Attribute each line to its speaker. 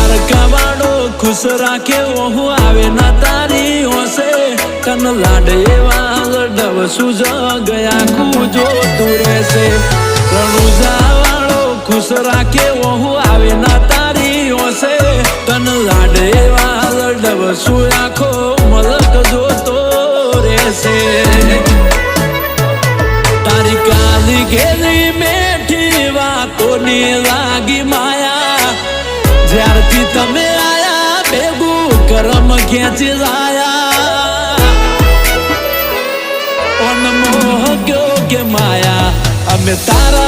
Speaker 1: દ્વારકાવાળો ખુશ રાખે ઓહુ આવે ના તારી હોશે તન લાડ એવા લડવ સુજ ગયા કુજો તું રહેશે રણુજાવાળો ખુશ રાખે ઓહુ આવે ના તારી હોશે તન લાડ એવા લડવ સુ આખો મલક જોતો રહેશે તારી કાલી ઘેરી મેઠી વાતોની લાગી માયા જ્યારથી તમે આયા ભેગું કરમ ખેંચી લાયા અનમોહ ગયો કે માયા અમે તારા